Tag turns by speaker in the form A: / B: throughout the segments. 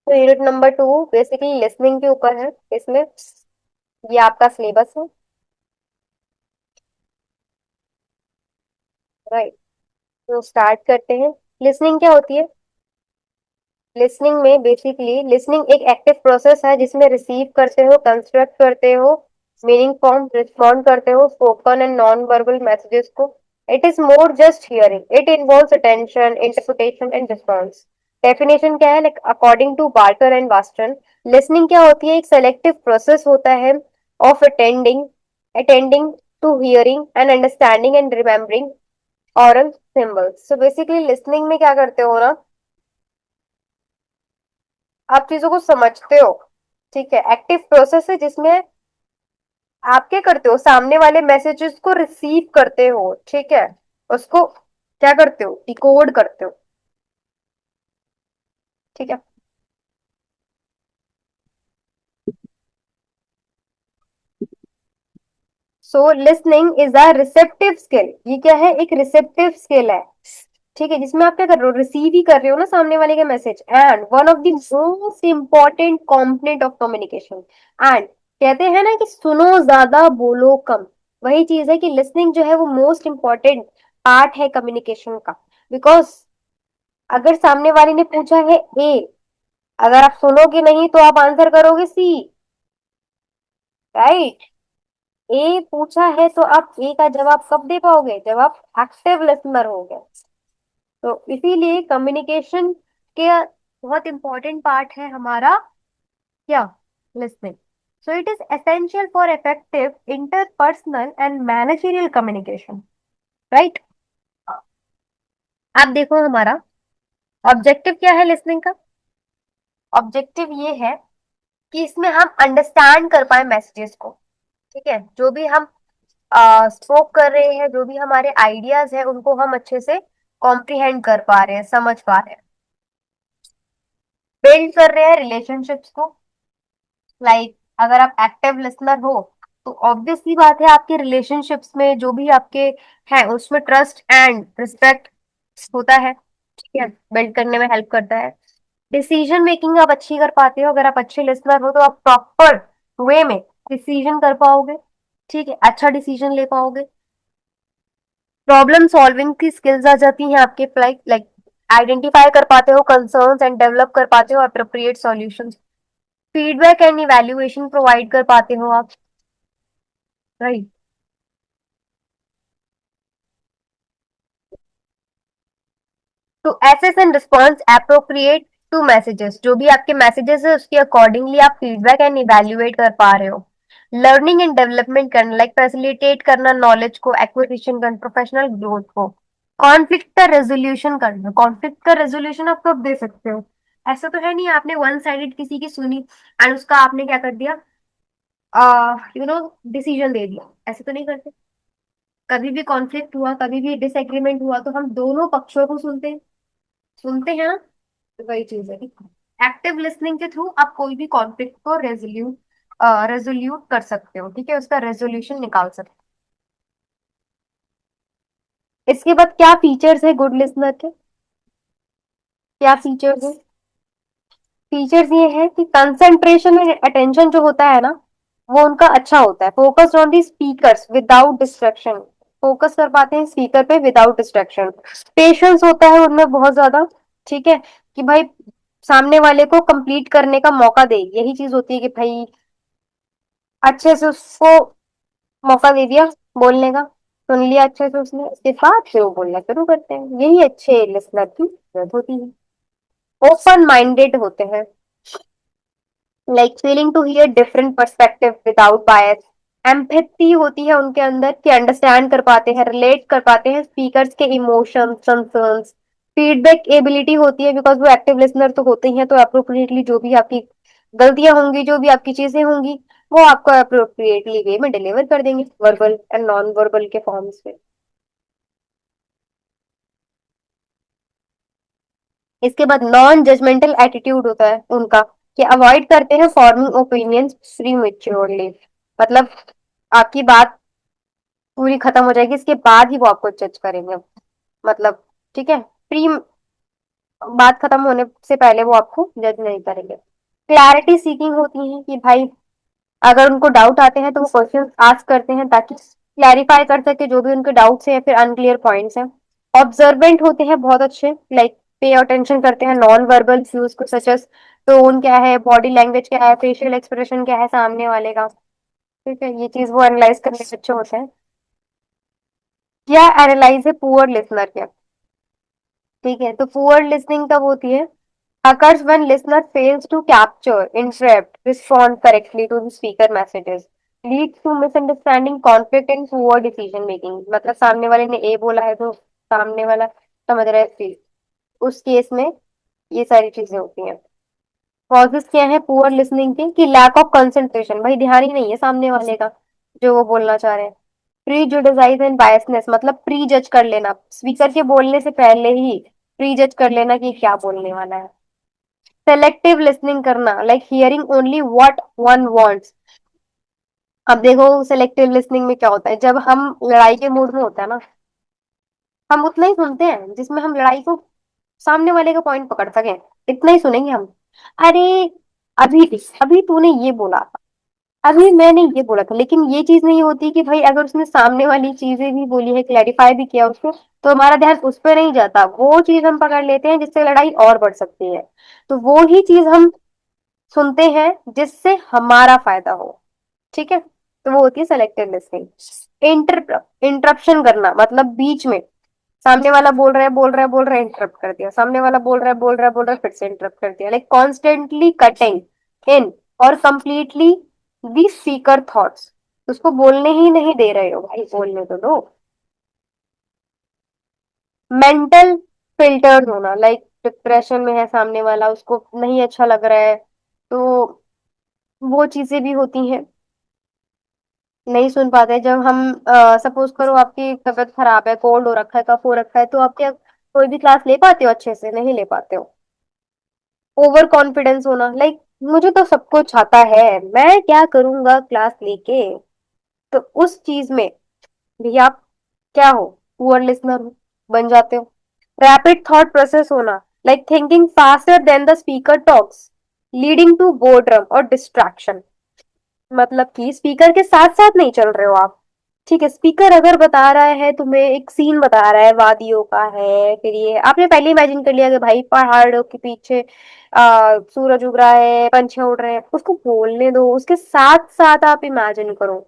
A: तो unit number 2 basically listening के ऊपर है इसमें। ये आपका सिलेबस है। राइट। तो स्टार्ट करते हैं। लिसनिंग क्या होती है? लिसनिंग में बेसिकली लिसनिंग एक एक्टिव प्रोसेस है जिसमें रिसीव करते हो, कंस्ट्रक्ट करते हो, मीनिंग फॉर्म रिस्पॉन्ड करते हो spoken and non verbal messages को। It is more just hearing, it involves attention, interpretation and response. Definition क्या है? Like according to Barker and वास्टन, लिसनिंग क्या होती है? एक सेलेक्टिव प्रोसेस होता है of attending attending to hearing and understanding and remembering aural symbols. So basically listening में क्या करते हो ना, आप चीजों को समझते हो। ठीक है, एक्टिव प्रोसेस है जिसमें आप क्या करते हो, सामने वाले मैसेजेस को रिसीव करते हो। ठीक है, उसको क्या करते हो, डिकोड करते हो। ठीक है। So listening is a receptive skill. ये क्या है? एक रिसेप्टिव स्किल है। ठीक है, जिसमें आप क्या कर रहे हो, रिसीव ही कर रहे हो ना सामने वाले का message, and one of the most important component of communication. And कहते हैं ना कि सुनो ज्यादा बोलो कम। वही चीज है कि लिसनिंग जो है वो मोस्ट इंपॉर्टेंट पार्ट है कम्युनिकेशन का। बिकॉज अगर सामने वाले ने पूछा है ए, अगर आप सुनोगे नहीं तो आप आंसर करोगे सी। राइट। ए पूछा है तो आप ए का जवाब कब दे पाओगे? जब आप एक्टिव लिसनर होगे। तो इसीलिए कम्युनिकेशन के बहुत इंपॉर्टेंट पार्ट है हमारा क्या, listening. So it is essential for effective interpersonal and managerial communication. Right. आप देखो हमारा ऑब्जेक्टिव क्या है लिसनिंग का। ऑब्जेक्टिव ये है कि इसमें हम अंडरस्टैंड कर पाए मैसेजेस को। ठीक है, जो भी हम स्पोक कर रहे हैं, जो भी हमारे आइडियाज है, उनको हम अच्छे से कॉम्प्रिहेंड कर पा रहे हैं, समझ पा रहे हैं। बिल्ड कर रहे हैं रिलेशनशिप्स को। लाइक अगर आप एक्टिव लिसनर हो तो ऑब्वियस सी बात है आपके रिलेशनशिप्स में जो भी आपके हैं उसमें ट्रस्ट एंड रिस्पेक्ट होता है। ठीक है, बिल्ड करने में हेल्प करता है। डिसीजन मेकिंग आप अच्छी कर पाते हो। अगर आप अच्छे लिसनर हो तो आप प्रॉपर वे में डिसीजन कर पाओगे। ठीक है, अच्छा डिसीजन ले पाओगे। प्रॉब्लम सॉल्विंग की स्किल्स आ जाती हैं आपके, लाइक लाइक आइडेंटिफाई कर पाते हो कंसर्न्स एंड डेवलप कर पाते हो appropriate solutions. Feedback and evaluation provide कर पाते हो आप। Right. To assess and response appropriate to messages, जो भी आपके मैसेजेस है उसके अकॉर्डिंगली आप फीडबैक एंड इवैल्यूएट कर पा रहे हो। लर्निंग एंड डेवलपमेंट करना, लाइक फैसिलिटेट करना नॉलेज को, एक्विजिशन करना, प्रोफेशनल ग्रोथ को। कॉन्फ्लिक्ट का रेजोल्यूशन करना, कॉन्फ्लिक्ट का रेजोल्यूशन आप कब दे सकते हो? ऐसा तो है नहीं आपने वन साइडेड किसी की सुनी एंड उसका आपने क्या कर दिया, डिसीजन दे दिया। ऐसे तो नहीं करते। कभी भी कॉन्फ्लिक्ट हुआ, कभी भी डिसएग्रीमेंट हुआ तो हम दोनों पक्षों को सुनते हैं ना। तो वही चीज है। एक्टिव लिसनिंग के थ्रू आप कोई भी कॉन्फ्लिक्ट को रेजोल्यूट कर सकते हो। ठीक है, उसका रेजोल्यूशन निकाल सकते हो। इसके बाद क्या फीचर्स है गुड लिसनर के? क्या फीचर्स है? फीचर्स ये है कि कंसंट्रेशन एंड अटेंशन जो होता है ना, वो उनका अच्छा होता है। Focused on the speakers without distraction. Focus कर पाते हैं स्पीकर पे विदाउट डिस्ट्रैक्शन। पेशेंस होता है उनमें बहुत ज्यादा। ठीक है, कि भाई सामने वाले को कंप्लीट करने का मौका दे, यही चीज होती है कि भाई अच्छे से उसको मौका दे दिया बोलने का, सुन लिया अच्छे से उसने, उसके बाद फिर वो बोलना शुरू करते हैं। यही अच्छे लिसनर की जरूरत होती है। ओपन माइंडेड होते हैं, like feeling to hear different perspective without bias. Empathy होती है उनके अंदर कि अंडरस्टैंड कर पाते हैं, रिलेट कर पाते हैं स्पीकर्स के इमोशंस, कंसर्न्स। फीडबैक एबिलिटी होती है, बिकॉज वो एक्टिव लिसनर तो होते ही हैं, तो अप्रोप्रिएटली जो भी आपकी गलतियां होंगी, जो भी आपकी चीजें होंगी, वो आपको अप्रोप्रिएटली वे में डिलीवर कर देंगे वर्बल एंड नॉन वर्बल के फॉर्म्स में। इसके बाद नॉन जजमेंटल एटीट्यूड होता है उनका, कि अवॉइड करते हैं फॉर्मिंग ओपिनियंस प्रीमेच्योरली। मतलब आपकी बात पूरी खत्म हो जाएगी इसके बाद ही वो आपको जज करेंगे। मतलब ठीक है, प्री बात खत्म होने से पहले वो आपको जज नहीं करेंगे। क्लैरिटी सीकिंग होती है कि भाई अगर उनको डाउट आते हैं तो वो क्वेश्चन आस्क करते हैं ताकि क्लैरिफाई कर सके जो भी उनके डाउट्स हैं या फिर अनक्लियर पॉइंट्स हैं। ऑब्जर्वेंट होते हैं बहुत अच्छे, लाइक पे अटेंशन करते हैं नॉन वर्बल क्यूज को, सच एज टोन क्या है, बॉडी लैंग्वेज क्या है, फेशियल एक्सप्रेशन क्या है सामने वाले का। ठीक है, ये चीज वो एनालाइज करने में अच्छे होते हैं। क्या एनालाइज है पुअर लिसनर के। ठीक है, तो पुअर लिसनिंग तब होती है occurs when listener fails to capture, interrupt, respond correctly to the speaker messages, leads to misunderstanding, conflict and poor decision making। मतलब सामने वाले ने ए बोला है तो सामने वाला समझ रहा है सी, उस केस में ये सारी चीजें होती हैं। कॉजेस क्या है पुअर लिसनिंग के, कि लैक ऑफ कंसंट्रेशन, भाई ध्यान ही नहीं है सामने वाले का जो वो बोलना चाह रहे हैं। प्री जुडिसाइज एंड बायसनेस, मतलब प्री जज कर लेना, स्पीकर के बोलने से पहले ही प्री जज कर लेना कि क्या बोलने वाला है। सेलेक्टिव लिसनिंग करना, like hearing only what one wants. अब देखो सेलेक्टिव लिसनिंग में क्या होता है, जब हम लड़ाई के मूड में होते हैं ना, हम उतना ही सुनते हैं जिसमें हम लड़ाई को, सामने वाले का पॉइंट पकड़ सके, इतना ही सुनेंगे हम। अरे अभी अभी तूने ये बोला था, अभी मैंने ये बोला था, लेकिन ये चीज नहीं होती कि भाई अगर उसने सामने वाली चीजें भी बोली है, क्लैरिफाई भी किया उसको, तो हमारा ध्यान उस पर नहीं जाता, वो चीज हम पकड़ लेते हैं जिससे लड़ाई और बढ़ सकती है। तो वो ही चीज हम सुनते हैं जिससे हमारा फायदा हो। ठीक है, तो वो होती है सेलेक्टिव लिसनिंग। इंटरप्शन करना, मतलब बीच में सामने वाला बोल रहा है बोल रहा है बोल रहा है, इंटरप्ट कर दिया, सामने वाला बोल रहा है बोल रहा है बोल रहा है, फिर से इंटरप्ट कर दिया, लाइक कॉन्स्टेंटली कटिंग इन और कंप्लीटली दी स्पीकर थॉट्स। उसको बोलने ही नहीं दे रहे हो, भाई बोलने तो दो। मेंटल फिल्टर्स होना, लाइक डिप्रेशन में है सामने वाला, उसको नहीं अच्छा लग रहा है, तो वो चीजें भी होती हैं, नहीं सुन पाते। जब हम सपोज करो आपकी तबीयत खराब है, कोल्ड हो रखा है, कफ हो रखा है, तो आप क्या कोई भी क्लास ले पाते हो अच्छे से, नहीं ले पाते हो। ओवर कॉन्फिडेंस होना, लाइक मुझे तो सब कुछ आता है, मैं क्या करूंगा क्लास लेके, तो उस चीज में भी आप क्या हो, पुअर लिसनर हो, बन जाते हो। रैपिड थॉट प्रोसेस होना, like thinking faster than the speaker talks, leading to boredom और डिस्ट्रैक्शन। मतलब कि स्पीकर के साथ साथ नहीं चल रहे हो आप। ठीक है, स्पीकर अगर बता रहा है तुम्हें, एक सीन बता रहा है वादियों का है, फिर ये आपने पहले इमेजिन कर लिया कि भाई पहाड़ों के पीछे सूरज उग रहा है, पंछी उड़ रहे हैं, उसको बोलने दो, उसके साथ साथ आप इमेजिन करो।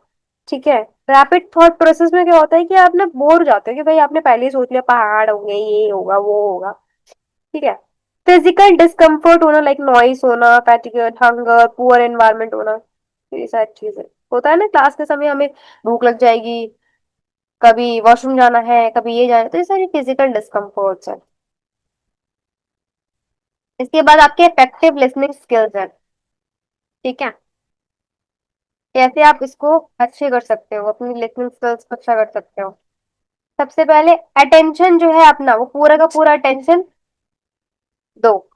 A: ठीक है, रैपिड थॉट प्रोसेस में क्या होता है कि आप ना बोर हो जाते हो कि भाई आपने पहले ही सोच लिया पहाड़ होंगे, ये होगा वो होगा। ठीक है, फिजिकल डिस्कम्फर्ट होना, लाइक नॉइस होना, फैटिग, हंगर, पुअर एनवायरनमेंट होना, तो ये सारी चीजें होता है ना, क्लास के समय हमें भूख लग जाएगी, कभी वॉशरूम जाना है, कभी ये जाना है, तो ये सारी फिजिकल डिस्कम्फर्ट्स है। इसके बाद आपके इफेक्टिव लिसनिंग स्किल्स है। ठीक है, कैसे आप इसको अच्छे कर सकते हो, अपनी लिसनिंग स्किल्स को अच्छा कर सकते हो। सबसे पहले अटेंशन जो है अपना, वो पूरा का पूरा अटेंशन दो,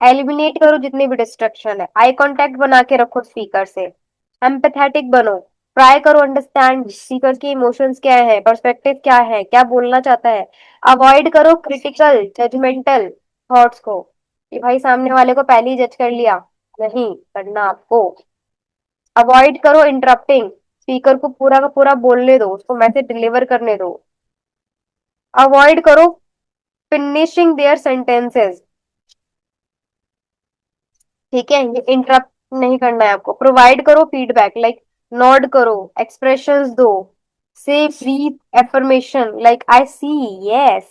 A: एलिमिनेट करो जितने भी डिस्ट्रक्शन है, आई कांटेक्ट बना के रखो स्पीकर से, एम्पैथेटिक बनो, ट्राई करो अंडरस्टैंड स्पीकर के इमोशंस क्या है, पर्सपेक्टिव क्या है, क्या बोलना चाहता है। अवॉइड करो क्रिटिकल जजमेंटल थॉट्स को, कि भाई सामने वाले को पहले ही जज कर लिया, नहीं करना आपको। अवॉइड करो इंटरप्टिंग, स्पीकर को पूरा का पूरा बोलने दो, उसको मैसेज डिलीवर करने दो। अवॉइड करो फिनिशिंग देयर सेंटेंसेस। ठीक है, ये इंटरप्ट नहीं करना है आपको। प्रोवाइड करो फीडबैक, लाइक नॉड करो, एक्सप्रेशंस दो, से brief affirmation like I see, yes.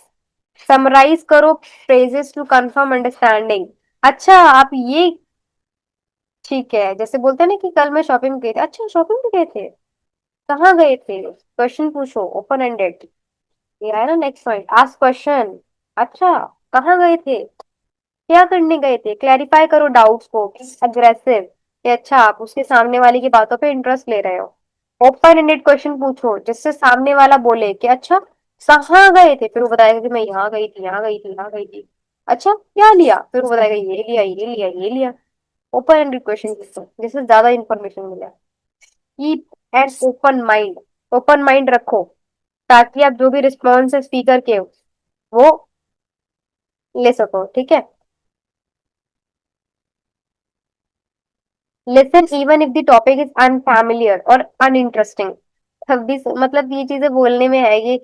A: Summarise करो फ्रेजेस टू कंफर्म अंडरस्टैंडिंग। अच्छा आप ये, ठीक है, जैसे बोलते हैं ना कि कल मैं शॉपिंग गए थे, अच्छा शॉपिंग भी गए थे, कहाँ गए थे, क्वेश्चन पूछो, ओपन एंडेड। ये है ना नेक्स्ट पॉइंट, आस्क क्वेश्चन। अच्छा कहाँ गए थे, क्या करने गए थे, क्लैरिफाई करो डाउट्स को, अग्रेसिव कि अच्छा आप उसके सामने वाले की बातों पे इंटरेस्ट ले रहे हो। ओपन एंडेड क्वेश्चन पूछो जिससे सामने वाला बोले कि अच्छा कहाँ गए थे, फिर वो बताएगा कि मैं यहाँ गई थी, यहाँ गई थी, यहाँ गई थी। अच्छा क्या लिया, फिर वो बताएगा ये लिया, ये लिया, ये लिया। ओपन एंडेड क्वेश्चन पूछो जिससे ज्यादा इंफॉर्मेशन मिले। Keep an open mind, open mind रखो, ताकि आप जो भी रिस्पॉन्स है स्पीकर के वो ले सको, ठीक है। Listen even if the topic is unfamiliar और अनइंटरेस्टिंग। तब भी मतलब ये चीजें बोलने में है ये,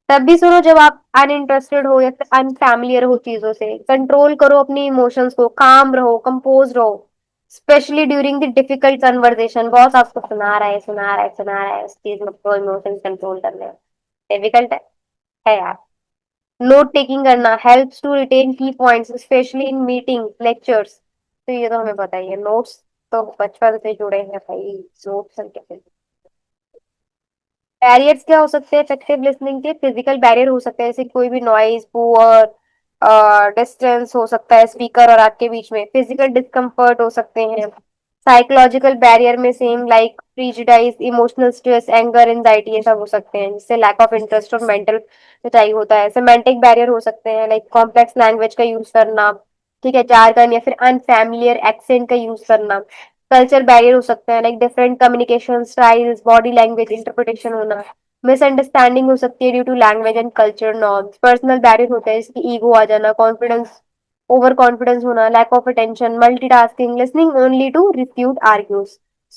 A: तब भी सुनो जब आप अनइंटरेस्टेड हो या फिर अनफैमिलियर हो चीजों से। कंट्रोल करो अपनी इमोशंस को, काम रहो, कंपोज रहो, specially during the difficult conversation. Boss आपको सुना रहा है, सुना रहा है, सुना रहा है, उस चीज में आपको इमोशन कंट्रोल करने में डिफिकल्ट है यार। नोट टेकिंग करना हेल्प्स टू रिटेन की points, specially in meeting lectures. तो ये तो हमें पता ही है, नोट्स तो बचपन से जुड़े हैं भाई। नोट्स कैसे। बैरियर्स क्या हो सकते हैं इफेक्टिव लिसनिंग के? फिजिकल बैरियर हो सकते हैं, जैसे कोई भी नॉइज, पुअर डिस्टेंस हो सकता है स्पीकर और आपके बीच में। फिजिकल डिस्कम्फर्ट हो सकते हैं। साइकोलॉजिकल बैरियर में same like prejudice, emotional stress, anger, anxiety, ये सब हो सकते हैं, जिससे लैक ऑफ इंटरेस्ट और मेंटल पिटाई होता है। सेमेंटिक बैरियर हो सकते हैं, लाइक कॉम्प्लेक्स लैंग्वेज का यूज करना, ठीक है, जारगन या फिर अनफैमिलियर एक्सेंट का यूज करना। कल्चर बैरियर हो सकते हैं, like different communication styles, body language interpretation होना। मिसअंडरस्टैंडिंग हो सकती है due to language and culture norms. Personal barrier होता है, जैसे ईगो आ जाना, कॉन्फिडेंस, ओवर कॉन्फिडेंस होना, lack of attention, multitasking, listening only to refute argues.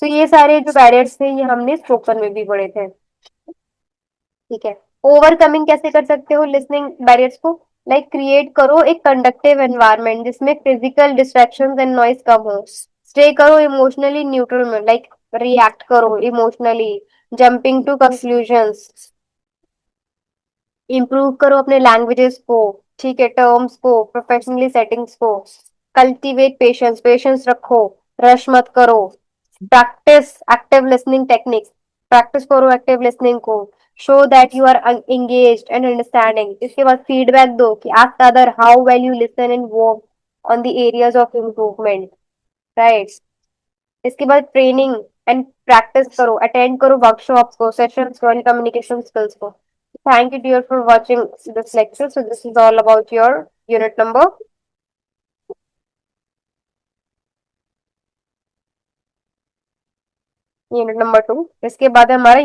A: So ये सारे जो बैरियर्स थे ये हमने स्पोकन में भी पढ़े थे, ठीक है। ओवरकमिंग कैसे कर सकते हो लिसनिंग बैरियर्स को? लाइक क्रिएट करो एक कंडक्टिव एनवायरनमेंट जिसमें फिजिकल डिस्ट्रैक्शंस एंड नॉइज कम हो। स्टे करो इमोशनली न्यूट्रल में, लाइक रिएक्ट करो emotionally, jumping to conclusions. Improve करो अपने लैंग्वेजेस को, ठीक है, टर्म्स को, प्रोफेशनली सेटिंग्स को। कल्टीवेट पेशेंस, पेशेंस रखो, रश मत करो। Practice active listening techniques, practice करो एक्टिव लिसनिंग को। Show that you are engaged and understanding. इसके बाद फीडबैक दो कि ask other how well you listen and work on the areas of improvement, right. इसके बाद ट्रेनिंग एंड प्रैक्टिस करो, attend करो वर्कशॉप्स को, सेशंस को, एंड कम्युनिकेशन स्किल्स को। Thank you, dear, for watching this lecture. So this is all about your unit number 2। इसके बाद हमारा